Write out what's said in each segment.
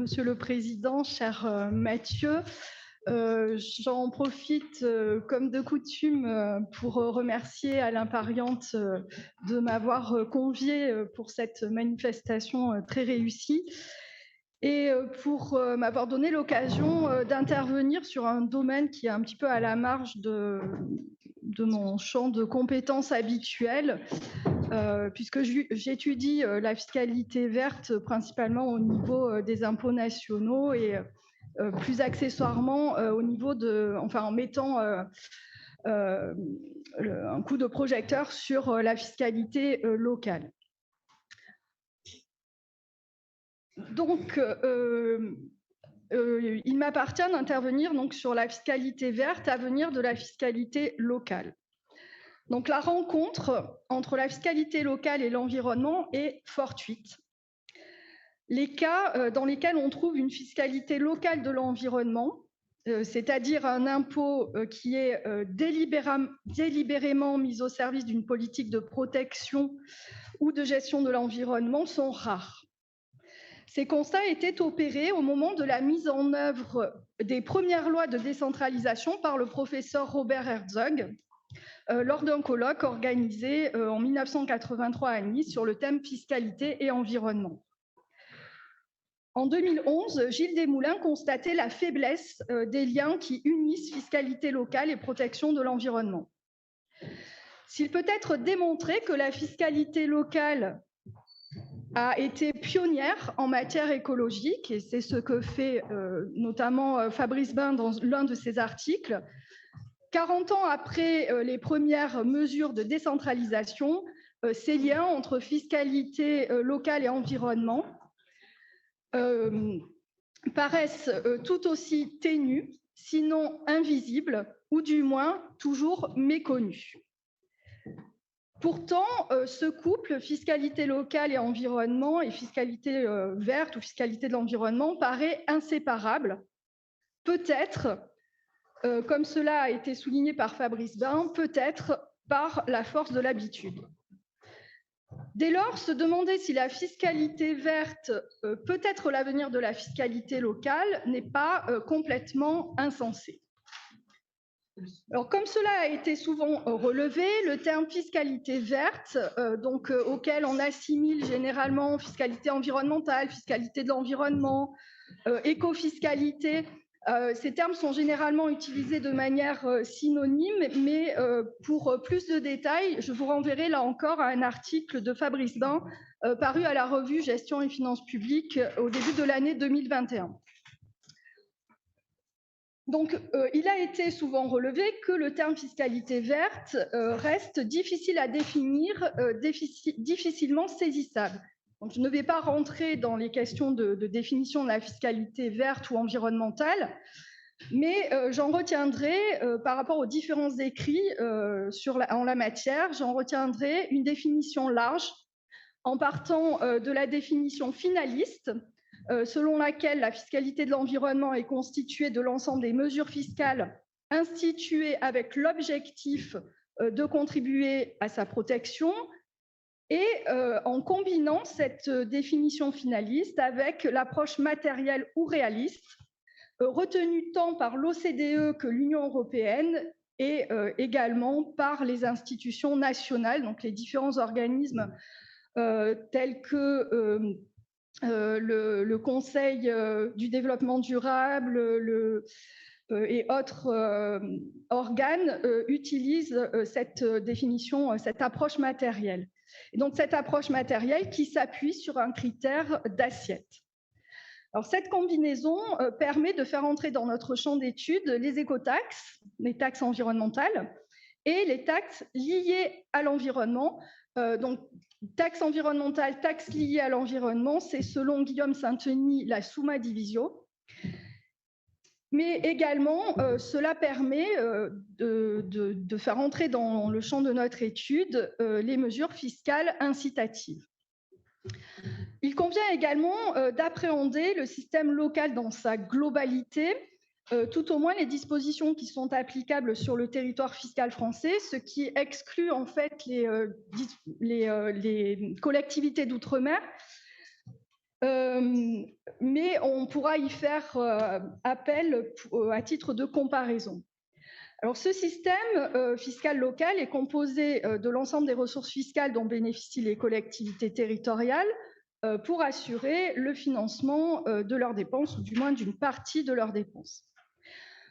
Monsieur le Président, cher Mathieu. J'en profite, comme de coutume, pour remercier Alain Pariente de m'avoir convié pour cette manifestation très réussie et pour m'avoir donné l'occasion d'intervenir sur un domaine qui est un petit peu à la marge de mon champ de compétences habituel, puisque j'étudie la fiscalité verte principalement au niveau des impôts nationaux et plus accessoirement au niveau en mettant un coup de projecteur sur la fiscalité locale. Donc, il m'appartient d'intervenir donc sur la fiscalité verte à venir de la fiscalité locale. Donc, la rencontre entre la fiscalité locale et l'environnement est fortuite. Les cas dans lesquels on trouve une fiscalité locale de l'environnement, c'est-à-dire un impôt qui est délibérément mis au service d'une politique de protection ou de gestion de l'environnement, sont rares. Ces constats étaient opérés au moment de la mise en œuvre des premières lois de décentralisation par le professeur Robert Herzog lors d'un colloque organisé en 1983 à Nice sur le thème fiscalité et environnement. En 2011, Gilles Desmoulins constatait la faiblesse des liens qui unissent fiscalité locale et protection de l'environnement. S'il peut être démontré que la fiscalité locale a été pionnière en matière écologique, et c'est ce que fait notamment Fabrice Bain dans l'un de ses articles, 40 ans après les premières mesures de décentralisation, ces liens entre fiscalité locale et environnement paraissent tout aussi ténus, sinon invisibles, ou du moins toujours méconnus. Pourtant, ce couple fiscalité locale et environnement et fiscalité verte ou fiscalité de l'environnement paraît inséparable. Peut-être, comme cela a été souligné par Fabrice Bain, peut-être par la force de l'habitude. Dès lors, se demander si la fiscalité verte peut être l'avenir de la fiscalité locale n'est pas complètement insensé. Alors, comme cela a été souvent relevé, le terme fiscalité verte, auquel on assimile généralement fiscalité environnementale, fiscalité de l'environnement, écofiscalité, ces termes sont généralement utilisés de manière synonyme, mais pour plus de détails, je vous renverrai là encore à un article de Fabrice Bain paru à la revue Gestion et Finances publiques au début de l'année 2021. Donc, il a été souvent relevé que le terme fiscalité verte reste difficile à définir, difficilement saisissable. Donc, je ne vais pas rentrer dans les questions de définition de la fiscalité verte ou environnementale, mais j'en retiendrai, par rapport aux différents écrits en la matière, j'en retiendrai une définition large en partant de la définition finaliste, selon laquelle la fiscalité de l'environnement est constituée de l'ensemble des mesures fiscales instituées avec l'objectif de contribuer à sa protection, et en combinant cette définition finaliste avec l'approche matérielle ou réaliste retenue tant par l'OCDE que l'Union européenne et également par les institutions nationales, donc les différents organismes tels que le Conseil du développement durable et autres organes utilisent cette définition, cette approche matérielle. Et donc cette approche matérielle qui s'appuie sur un critère d'assiette. Alors cette combinaison permet de faire entrer dans notre champ d'étude les écotaxes, les taxes environnementales, et les taxes liées à l'environnement. Donc, taxes environnementales, taxes liées à l'environnement, c'est selon Guillaume Sainteny la summa divisio. Mais également, cela permet de faire entrer dans le champ de notre étude les mesures fiscales incitatives. Il convient également d'appréhender le système local dans sa globalité, tout au moins les dispositions qui sont applicables sur le territoire fiscal français, ce qui exclut en fait les collectivités d'outre-mer mais on pourra y faire appel à titre de comparaison. Alors, ce système fiscal local est composé de l'ensemble des ressources fiscales dont bénéficient les collectivités territoriales pour assurer le financement de leurs dépenses, ou du moins d'une partie de leurs dépenses.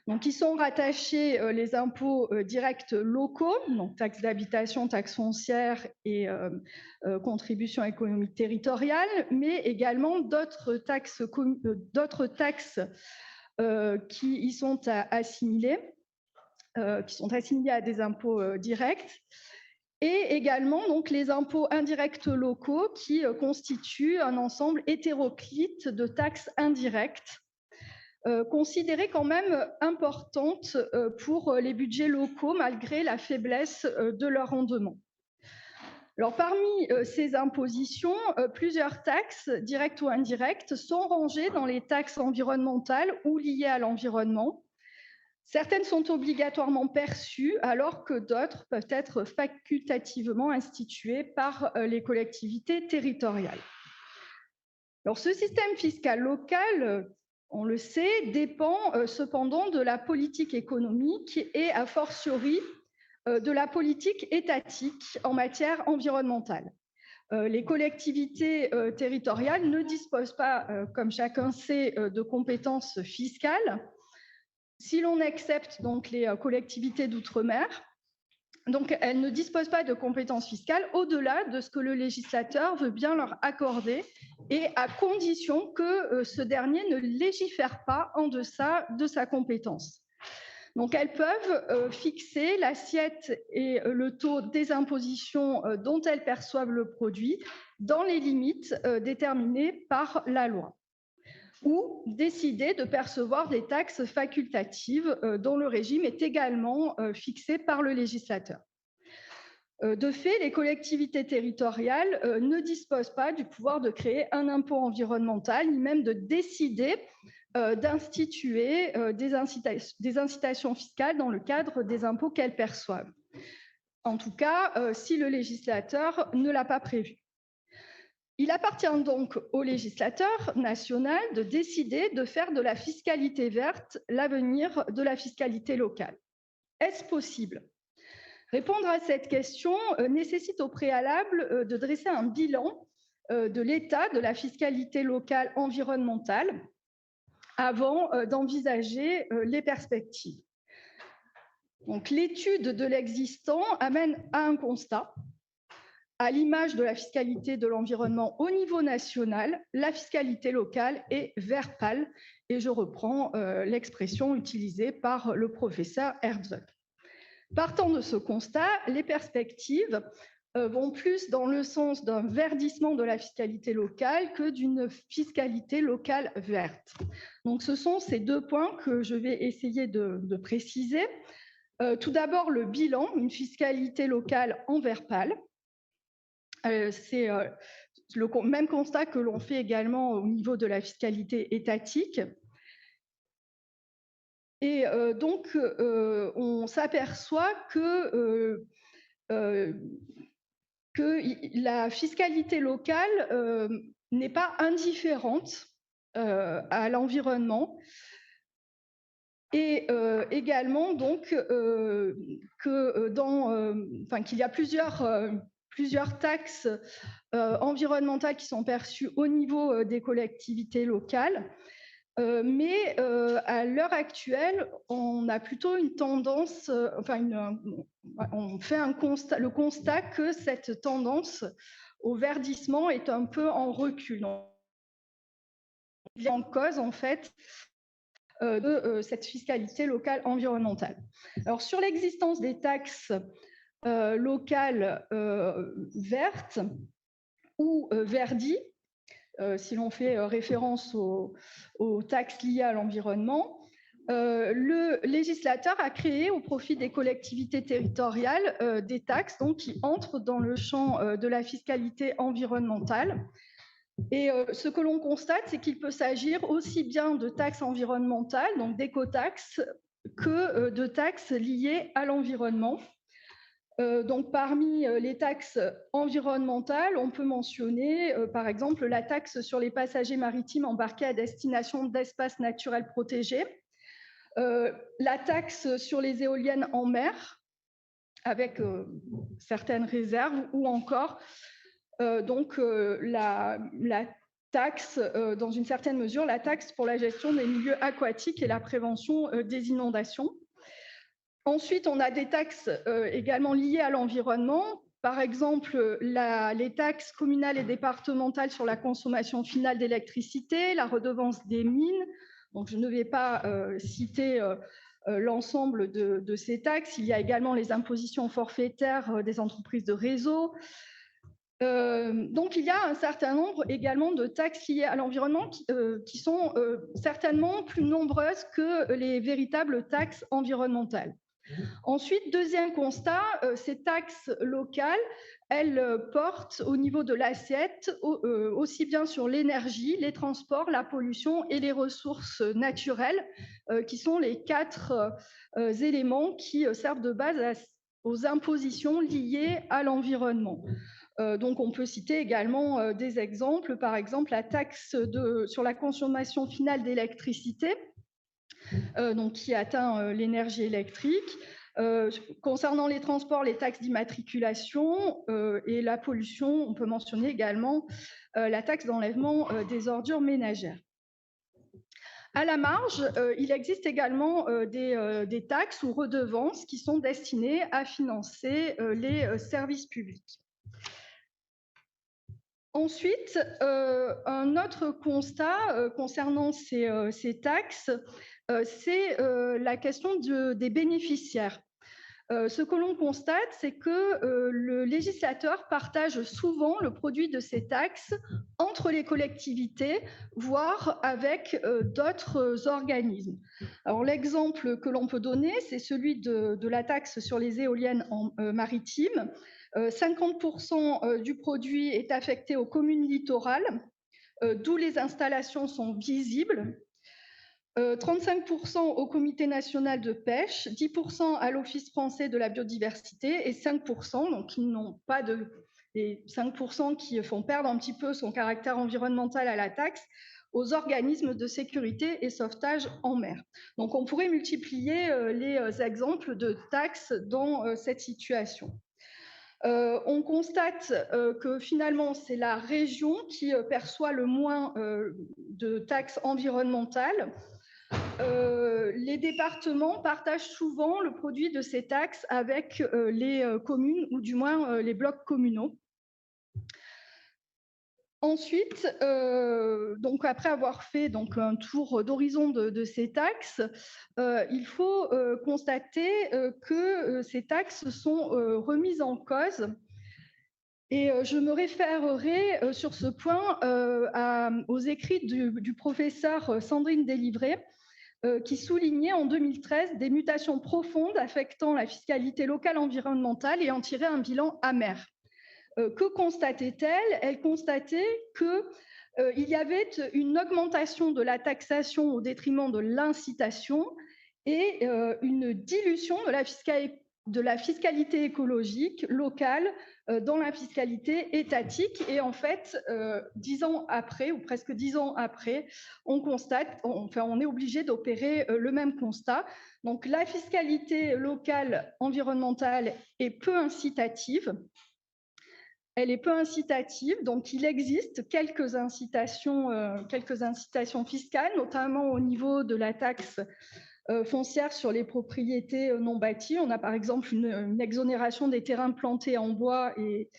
Donc, ils sont rattachés les impôts directs locaux, donc taxes d'habitation, taxes foncières et contributions économiques territoriales, mais également d'autres taxes qui y sont assimilées, qui sont assimilés à des impôts directs, et également donc, les impôts indirects locaux qui constituent un ensemble hétéroclite de taxes indirectes, considérées quand même importantes pour les budgets locaux malgré la faiblesse de leur rendement. Alors, parmi ces impositions, plusieurs taxes, directes ou indirectes, sont rangées dans les taxes environnementales ou liées à l'environnement. Certaines sont obligatoirement perçues, alors que d'autres peuvent être facultativement instituées par les collectivités territoriales. Alors, ce système fiscal local, on le sait, dépend cependant de la politique économique et, a fortiori, de la politique étatique en matière environnementale. Les collectivités territoriales ne disposent pas, comme chacun sait, de compétences fiscales, si l'on accepte donc les collectivités d'outre-mer. Donc, elles ne disposent pas de compétences fiscales au-delà de ce que le législateur veut bien leur accorder, et à condition que ce dernier ne légifère pas en deçà de sa compétence. Donc, elles peuvent fixer l'assiette et le taux des impositions dont elles perçoivent le produit dans les limites déterminées par la loi, ou décider de percevoir des taxes facultatives dont le régime est également fixé par le législateur. De fait, les collectivités territoriales ne disposent pas du pouvoir de créer un impôt environnemental, ni même de décider d'instituer des incitations fiscales dans le cadre des impôts qu'elles perçoivent. En tout cas, si le législateur ne l'a pas prévu. Il appartient donc au législateur national de décider de faire de la fiscalité verte l'avenir de la fiscalité locale. Est-ce possible ? Répondre à cette question nécessite au préalable de dresser un bilan de l'état de la fiscalité locale environnementale avant d'envisager les perspectives. Donc, l'étude de l'existant amène à un constat. À l'image de la fiscalité de l'environnement au niveau national, la fiscalité locale est vert pâle, et je reprends l'expression utilisée par le professeur Herzog. Partant de ce constat, les perspectives vont plus dans le sens d'un verdissement de la fiscalité locale que d'une fiscalité locale verte. Donc, ce sont ces deux points que je vais essayer de préciser. Tout d'abord, le bilan, une fiscalité locale en vert pâle. C'est le même constat que l'on fait également au niveau de la fiscalité étatique. Et donc, on s'aperçoit que la fiscalité locale n'est pas indifférente à l'environnement, et également donc qu'il y a plusieurs taxes environnementales qui sont perçues au niveau des collectivités locales. Mais à l'heure actuelle, on a plutôt une tendance, on fait le constat que cette tendance au verdissement est un peu en recul. Il est en cause, en fait, de cette fiscalité locale environnementale. Alors, sur l'existence des taxes locales vertes ou verdies, si l'on fait référence aux taxes liées à l'environnement, le législateur a créé au profit des collectivités territoriales des taxes donc, qui entrent dans le champ de la fiscalité environnementale. Et ce que l'on constate, c'est qu'il peut s'agir aussi bien de taxes environnementales, donc d'écotaxes, que de taxes liées à l'environnement. Donc, parmi les taxes environnementales, on peut mentionner, par exemple, la taxe sur les passagers maritimes embarqués à destination d'espaces naturels protégés, la taxe sur les éoliennes en mer, avec certaines réserves, ou encore la taxe, dans une certaine mesure, la taxe pour la gestion des milieux aquatiques et la prévention des inondations. Ensuite, on a des taxes également liées à l'environnement. Par exemple, les taxes communales et départementales sur la consommation finale d'électricité, la redevance des mines. Donc, je ne vais pas citer l'ensemble de ces taxes. Il y a également les impositions forfaitaires des entreprises de réseau. Donc, il y a un certain nombre également de taxes liées à l'environnement qui sont certainement plus nombreuses que les véritables taxes environnementales. Ensuite, deuxième constat, ces taxes locales, elles portent au niveau de l'assiette aussi bien sur l'énergie, les transports, la pollution et les ressources naturelles, qui sont les 4 éléments qui servent de base aux impositions liées à l'environnement. Donc, on peut citer également des exemples, par exemple la taxe sur la consommation finale d'électricité, qui atteint l'énergie électrique. Concernant les transports, les taxes d'immatriculation et la pollution, on peut mentionner également la taxe d'enlèvement des ordures ménagères. À la marge, il existe également des taxes ou redevances qui sont destinées à financer les services publics. Ensuite, un autre constat concernant ces taxes, c'est la question des bénéficiaires. Ce que l'on constate, c'est que le législateur partage souvent le produit de ces taxes entre les collectivités, voire avec d'autres organismes. Alors, l'exemple que l'on peut donner, c'est celui de la taxe sur les éoliennes maritimes. 50% du produit est affecté aux communes littorales, d'où les installations sont visibles. 35% au Comité national de pêche, 10% à l'Office français de la biodiversité et 5%, donc qui n'ont pas les 5% qui font perdre un petit peu son caractère environnemental à la taxe, aux organismes de sécurité et sauvetage en mer. Donc, on pourrait multiplier les exemples de taxes dans cette situation. On constate que finalement, c'est la région qui perçoit le moins de taxes environnementales. Les départements partagent souvent le produit de ces taxes avec les communes ou du moins les blocs communaux. Ensuite, donc après avoir fait un tour d'horizon de ces taxes, il faut constater que ces taxes sont remises en cause. Et je me référerai sur ce point aux écrits du professeur Sandrine Délivré, qui soulignait en 2013 des mutations profondes affectant la fiscalité locale environnementale et en tirait un bilan amer. Que constatait-elle? Elle constatait qu'il y avait une augmentation de la taxation au détriment de l'incitation et une dilution de la fiscalité écologique locale dans la fiscalité étatique. Et en fait, 10 ans après, ou presque 10 ans après, on est obligé d'opérer le même constat. Donc, la fiscalité locale environnementale est peu incitative. Elle est peu incitative, donc il existe quelques incitations fiscales, notamment au niveau de la taxe foncière sur les propriétés non bâties. On a par exemple une exonération des terrains plantés en bois et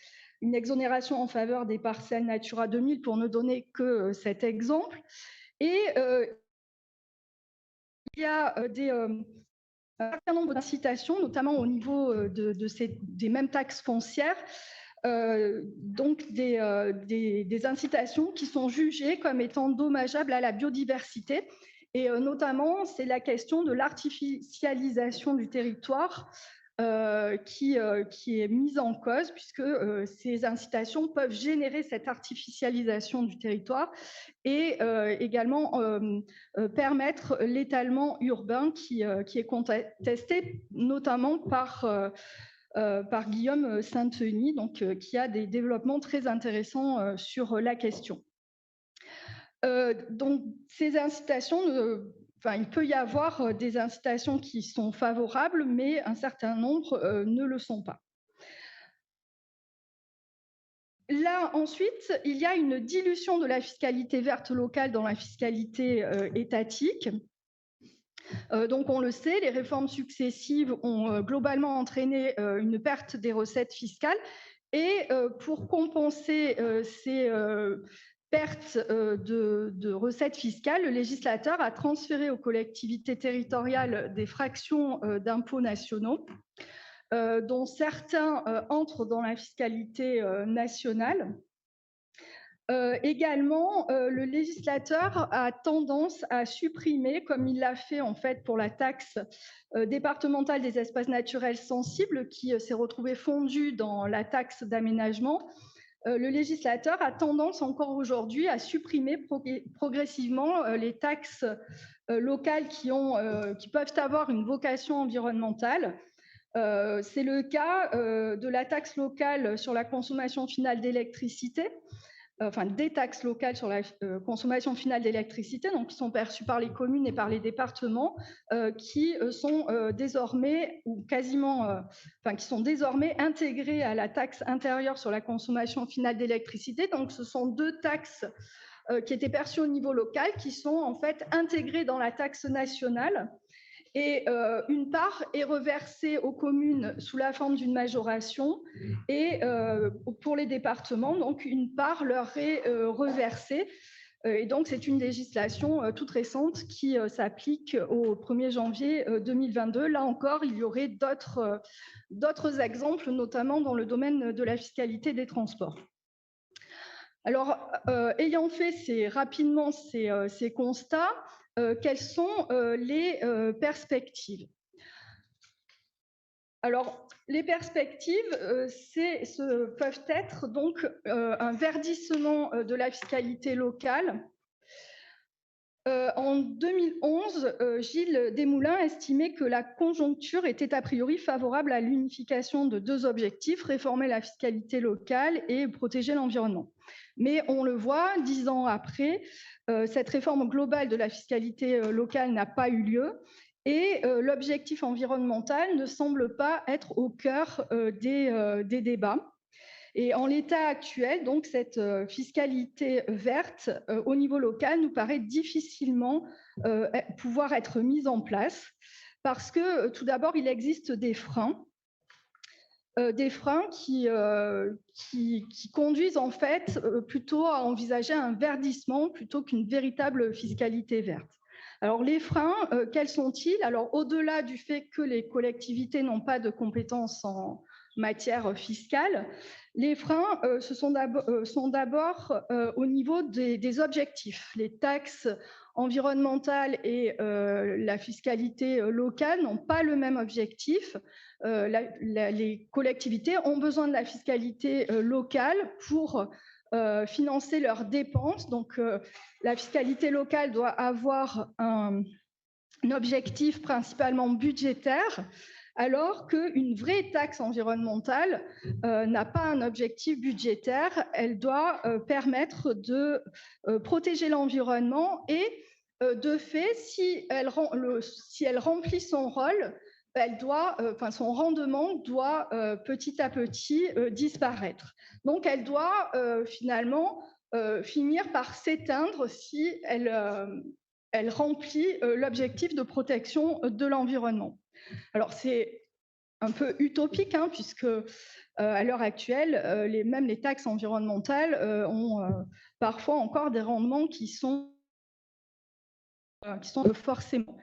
une exonération en faveur des parcelles Natura 2000, pour ne donner que cet exemple. Et il y a un certain nombre d'incitations, notamment au niveau des mêmes taxes foncières, donc des incitations qui sont jugées comme étant dommageables à la biodiversité. Et notamment, c'est la question de l'artificialisation du territoire qui est mise en cause, puisque ces incitations peuvent générer cette artificialisation du territoire et également permettre l'étalement urbain qui est contesté notamment par par Guillaume Sainteny, donc, qui a des développements très intéressants sur la question. Donc, ces incitations, il peut y avoir des incitations qui sont favorables, mais un certain nombre ne le sont pas. Là, ensuite, il y a une dilution de la fiscalité verte locale dans la fiscalité étatique. Donc, on le sait, les réformes successives ont globalement entraîné une perte des recettes fiscales. Et pour compenser ces pertes de recettes fiscales, le législateur a transféré aux collectivités territoriales des fractions d'impôts nationaux, dont certains entrent dans la fiscalité nationale. Également, le législateur a tendance à supprimer, comme il l'a fait en fait pour la taxe départementale des espaces naturels sensibles, qui s'est retrouvée fondue dans la taxe d'aménagement. Le législateur a tendance encore aujourd'hui à supprimer progressivement les taxes locales qui peuvent avoir une vocation environnementale. C'est le cas de la taxe locale sur la consommation finale d'électricité, des taxes locales sur la consommation finale d'électricité, donc qui sont perçues par les communes et par les départements, qui sont désormais ou quasiment, qui sont désormais intégrées à la taxe intérieure sur la consommation finale d'électricité. Donc, ce sont deux taxes qui étaient perçues au niveau local, qui sont en fait intégrées dans la taxe nationale. Et une part est reversée aux communes sous la forme d'une majoration et pour les départements, donc une part leur est reversée. Et donc, c'est une législation toute récente qui s'applique au 1er janvier 2022. Là encore, il y aurait d'autres exemples, notamment dans le domaine de la fiscalité des transports. Alors, ayant fait rapidement ces constats, quelles sont les perspectives? Alors, les perspectives peuvent être donc un verdissement de la fiscalité locale. En 2011, Gilles Desmoulins estimait que la conjoncture était a priori favorable à l'unification de deux objectifs, réformer la fiscalité locale et protéger l'environnement. Mais on le voit, 10 ans après, cette réforme globale de la fiscalité locale n'a pas eu lieu et l'objectif environnemental ne semble pas être au cœur des débats. Et en l'état actuel, donc, cette fiscalité verte au niveau local nous paraît difficilement pouvoir être mise en place parce que tout d'abord, il existe des freins qui conduisent en fait plutôt à envisager un verdissement plutôt qu'une véritable fiscalité verte. Alors les freins, quels sont-ils? Alors au-delà du fait que les collectivités n'ont pas de compétences en matière fiscale, les freins sont d'abord au niveau des objectifs. Les taxes environnementales et la fiscalité locale n'ont pas le même objectif. Les collectivités ont besoin de la fiscalité locale pour financer leurs dépenses. Donc, la fiscalité locale doit avoir un objectif principalement budgétaire, alors qu'une vraie taxe environnementale n'a pas un objectif budgétaire. Elle doit permettre de protéger l'environnement et, de fait, si elle remplit son rôle, son rendement doit petit à petit disparaître. Donc, elle doit finalement finir par s'éteindre si elle remplit l'objectif de protection de l'environnement. Alors, c'est un peu utopique, puisque à l'heure actuelle, même les taxes environnementales ont parfois encore des rendements qui sont forcément.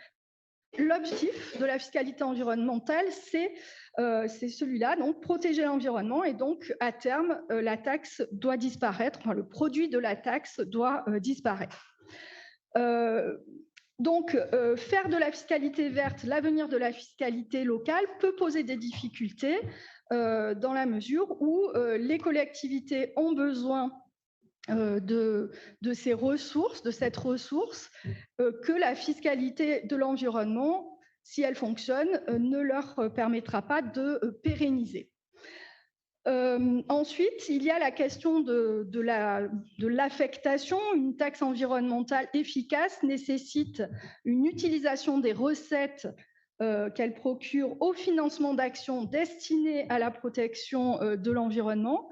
L'objectif de la fiscalité environnementale, c'est celui-là, donc protéger l'environnement, et donc à terme, la taxe doit disparaître, le produit de la taxe doit disparaître. Donc, faire de la fiscalité verte l'avenir de la fiscalité locale peut poser des difficultés dans la mesure où les collectivités ont besoin de ces ressources, de cette ressource que la fiscalité de l'environnement, si elle fonctionne, ne leur permettra pas de pérenniser. Ensuite, il y a la question de l'affectation. Une taxe environnementale efficace nécessite une utilisation des recettes qu'elle procure au financement d'actions destinées à la protection de l'environnement.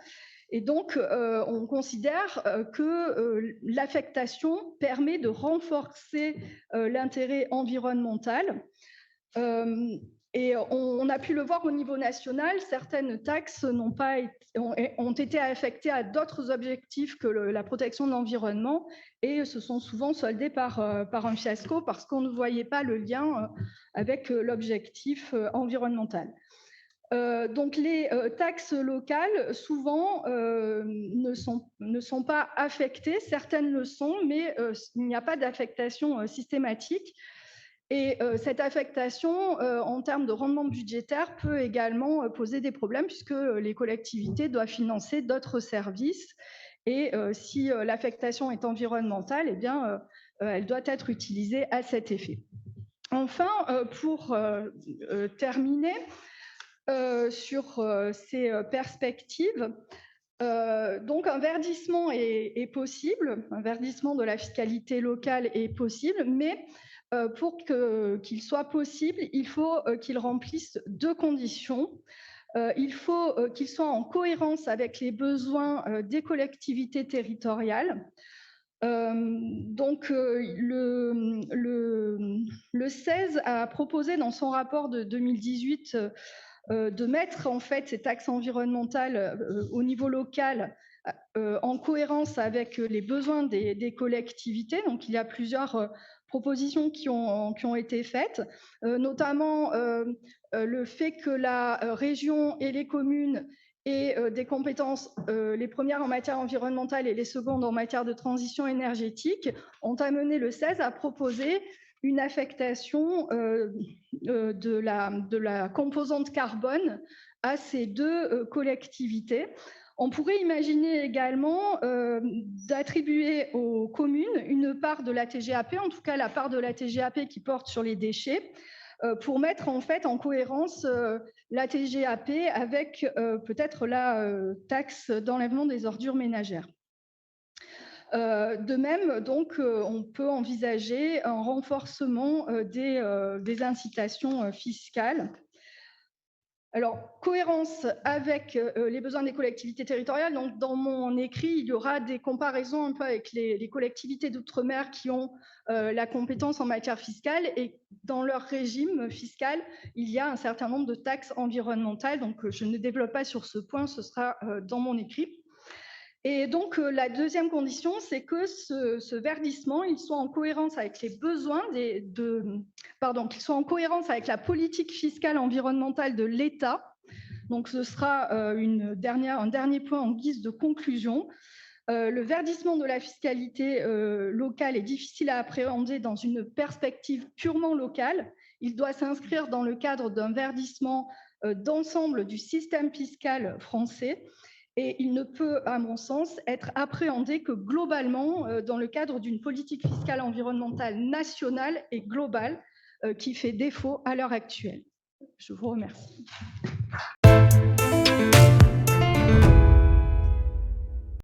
Et donc, on considère que l'affectation permet de renforcer l'intérêt environnemental. Et on a pu le voir au niveau national, certaines taxes ont été affectées à d'autres objectifs que la protection de l'environnement et se sont souvent soldées par un fiasco parce qu'on ne voyait pas le lien avec l'objectif environnemental. Donc les taxes locales, souvent, ne sont pas affectées, certaines le sont, mais il n'y a pas d'affectation systématique. Et cette affectation, en termes de rendement budgétaire, peut également poser des problèmes puisque les collectivités doivent financer d'autres services. Et si l'affectation est environnementale, eh bien, elle doit être utilisée à cet effet. Enfin, pour terminer sur ces perspectives, donc un verdissement est possible, un verdissement de la fiscalité locale est possible, mais pour qu'il soit possible, il faut qu'il remplisse deux conditions. Il faut qu'il soit en cohérence avec les besoins des collectivités territoriales. Donc, le 16 a proposé dans son rapport de 2018 de mettre en fait ces taxes environnementales au niveau local en cohérence avec les besoins des collectivités. Donc, il y a plusieurs propositions qui ont été faites, notamment le fait que la région et les communes aient des compétences, les premières en matière environnementale et les secondes en matière de transition énergétique, ont amené le 16 à proposer une affectation de la composante carbone à ces deux collectivités. On pourrait imaginer également d'attribuer aux communes une part de la TGAP, en tout cas la part de la TGAP qui porte sur les déchets, pour mettre en fait en cohérence la TGAP avec peut-être la taxe d'enlèvement des ordures ménagères. De même, donc, on peut envisager un renforcement des incitations fiscales. Alors, cohérence avec les besoins des collectivités territoriales. Donc, dans mon écrit, il y aura des comparaisons un peu avec les collectivités d'outre-mer qui ont la compétence en matière fiscale et dans leur régime fiscal, il y a un certain nombre de taxes environnementales. Donc, je ne développe pas sur ce point, ce sera dans mon écrit. Et donc, la deuxième condition, c'est que ce verdissement, il soit en cohérence avec les besoins qu'il soit en cohérence avec la politique fiscale environnementale de l'État. Donc, ce sera un dernier point en guise de conclusion. Le verdissement de la fiscalité locale est difficile à appréhender dans une perspective purement locale. Il doit s'inscrire dans le cadre d'un verdissement d'ensemble du système fiscal français. Et il ne peut, à mon sens, être appréhendé que globalement dans le cadre d'une politique fiscale environnementale nationale et globale qui fait défaut à l'heure actuelle. Je vous remercie.